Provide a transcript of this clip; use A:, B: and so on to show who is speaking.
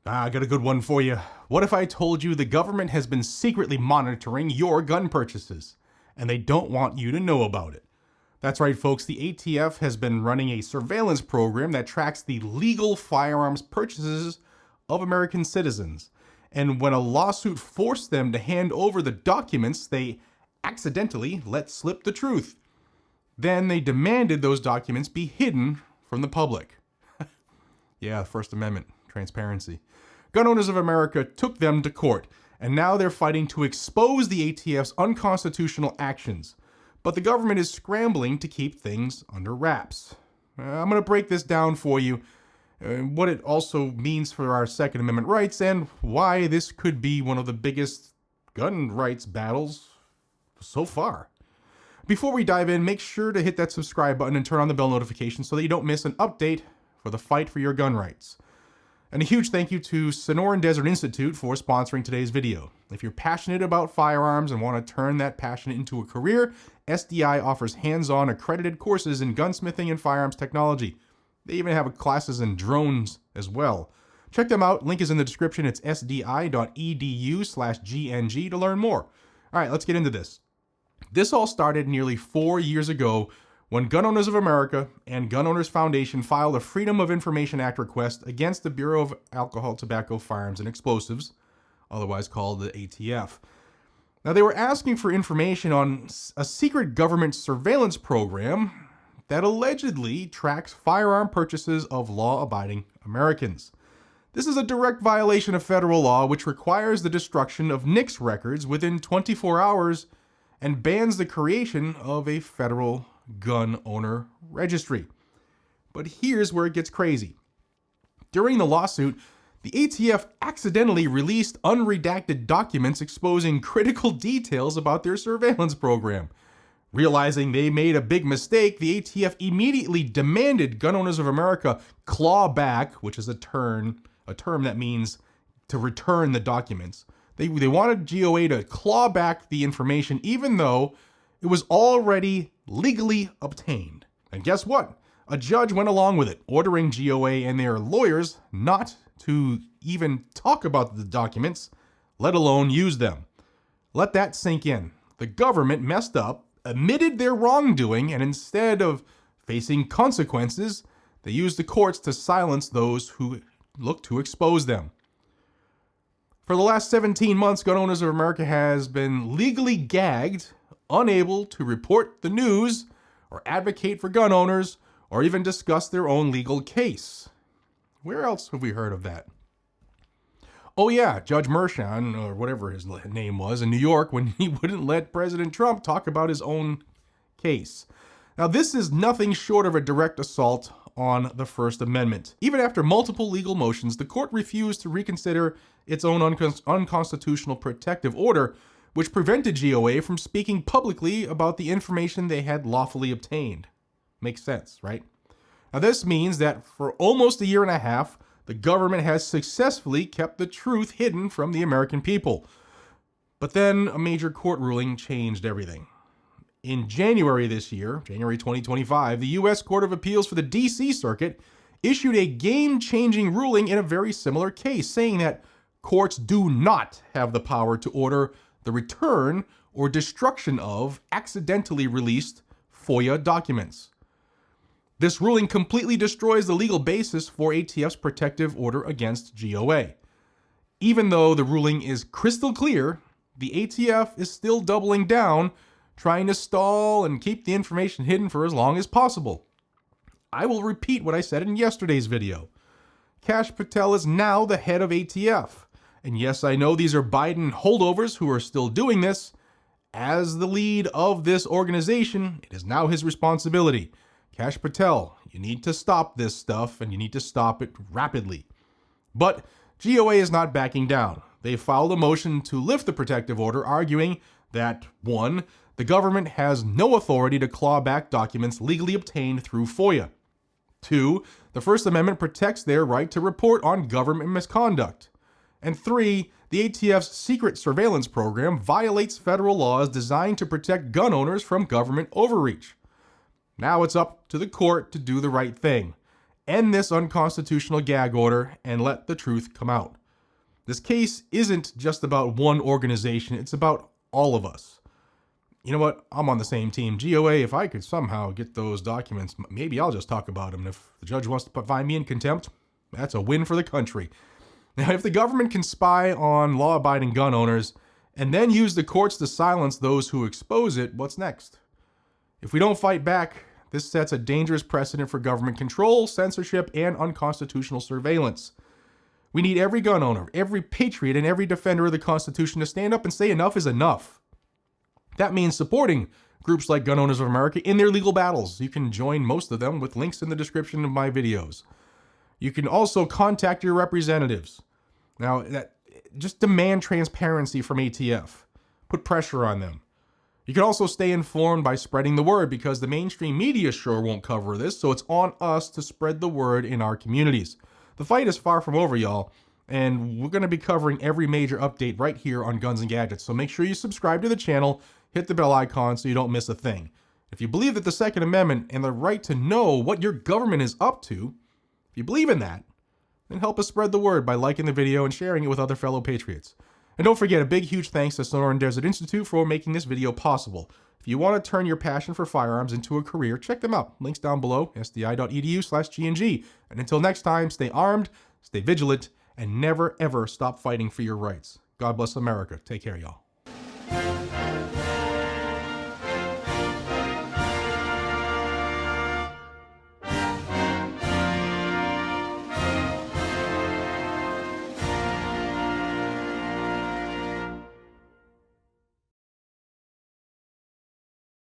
A: I got a good one for you. What if I told you the government has been secretly monitoring your gun purchases, and they don't want you to know about it? That's right, folks. The ATF has been running a surveillance program that tracks the legal firearms purchases of American citizens. And when a lawsuit forced them to hand over the documents, they accidentally let slip the truth. Then they demanded those documents be hidden from the public. Yeah, First Amendment, transparency. Gun Owners of America took them to court, and now they're fighting to expose the ATF's unconstitutional actions. But the government is scrambling to keep things under wraps. I'm going to break this down for you, what it also means for our Second Amendment rights, and why this could be one of the biggest gun rights battles so far. Before we dive in, make sure to hit that subscribe button and turn on the bell notification so that you don't miss an update for the fight for your gun rights. And a huge thank you to Sonoran Desert Institute for sponsoring today's video. If you're passionate about firearms and want to turn that passion into a career, SDI offers hands-on accredited courses in gunsmithing and firearms technology. They even have classes in drones as well. Check them out. Link is in the description. It's sdi.edu/GNG to learn more. All right, let's get into this. This all started nearly 4 years ago when Gun Owners of America and Gun Owners Foundation filed a Freedom of Information Act request against the Bureau of Alcohol, Tobacco, Firearms, and Explosives, otherwise called the ATF. Now, they were asking for information on a secret government surveillance program that allegedly tracks firearm purchases of law-abiding Americans. This is a direct violation of federal law, which requires the destruction of NICS records within 24 hours and bans the creation of a federal gun owner registry. But here's where it gets crazy. During the lawsuit, the ATF accidentally released unredacted documents exposing critical details about their surveillance program. Realizing they made a big mistake, the ATF immediately demanded Gun Owners of America claw back, which is a term that means to return the documents. They wanted GOA to claw back the information even though it was already legally obtained. And guess what? A judge went along with it, ordering GOA and their lawyers not to even talk about the documents, let alone use them. Let that sink in. The government messed up, admitted their wrongdoing, and instead of facing consequences, they used the courts to silence those who looked to expose them. For the last 17 months, Gun Owners of America has been legally gagged, unable to report the news or advocate for gun owners or even discuss their own legal case. Where else have we heard of that? Oh yeah, Judge Merchan, or whatever his name was, in New York when he wouldn't let President Trump talk about his own case. Now, this is nothing short of a direct assault on the First Amendment. Even after multiple legal motions, the court refused to reconsider its own unconstitutional protective order, which prevented GOA from speaking publicly about the information they had lawfully obtained. Makes sense, right? Now, this means that for almost a year and a half, the government has successfully kept the truth hidden from the American people. But then a major court ruling changed everything. In January this year, January 2025, the U.S. Court of Appeals for the D.C. Circuit issued a game-changing ruling in a very similar case, saying that courts do not have the power to order the return or destruction of accidentally released FOIA documents. This ruling completely destroys the legal basis for ATF's protective order against GOA. Even though the ruling is crystal clear, the ATF is still doubling down, trying to stall and keep the information hidden for as long as possible. I will repeat what I said in yesterday's video. Kash Patel is now the head of ATF. And yes, I know these are Biden holdovers who are still doing this. As the lead of this organization, it is now his responsibility. Kash Patel, you need to stop this stuff, and you need to stop it rapidly. But GOA is not backing down. They filed a motion to lift the protective order, arguing that 1, the government has no authority to claw back documents legally obtained through FOIA. 2, the First Amendment protects their right to report on government misconduct. And 3, the ATF's secret surveillance program violates federal laws designed to protect gun owners from government overreach. Now it's up to the court to do the right thing. End this unconstitutional gag order and let the truth come out. This case isn't just about one organization, it's about all of us. You know what? I'm on the same team. GOA, if I could somehow get those documents, maybe I'll just talk about them. And if the judge wants to find me in contempt, that's a win for the country. Now, if the government can spy on law-abiding gun owners and then use the courts to silence those who expose it, what's next? If we don't fight back, this sets a dangerous precedent for government control, censorship, and unconstitutional surveillance. We need every gun owner, every patriot, and every defender of the Constitution to stand up and say enough is enough. That means supporting groups like Gun Owners of America in their legal battles. You can join most of them with links in the description of my videos. You can also contact your representatives. Now, just demand transparency from ATF. Put pressure on them. You can also stay informed by spreading the word, because the mainstream media sure won't cover this, so it's on us to spread the word in our communities. The fight is far from over, y'all, and we're going to be covering every major update right here on Guns and Gadgets, so make sure you subscribe to the channel, hit the bell icon so you don't miss a thing. If you believe that the Second Amendment and the right to know what your government is up to, if you believe in that, then help us spread the word by liking the video and sharing it with other fellow patriots. And don't forget, a big, huge thanks to Sonoran Desert Institute for making this video possible. If you want to turn your passion for firearms into a career, check them out. Links down below, sdi.edu/GNG. And until next time, stay armed, stay vigilant, and never, ever stop fighting for your rights. God bless America. Take care, y'all.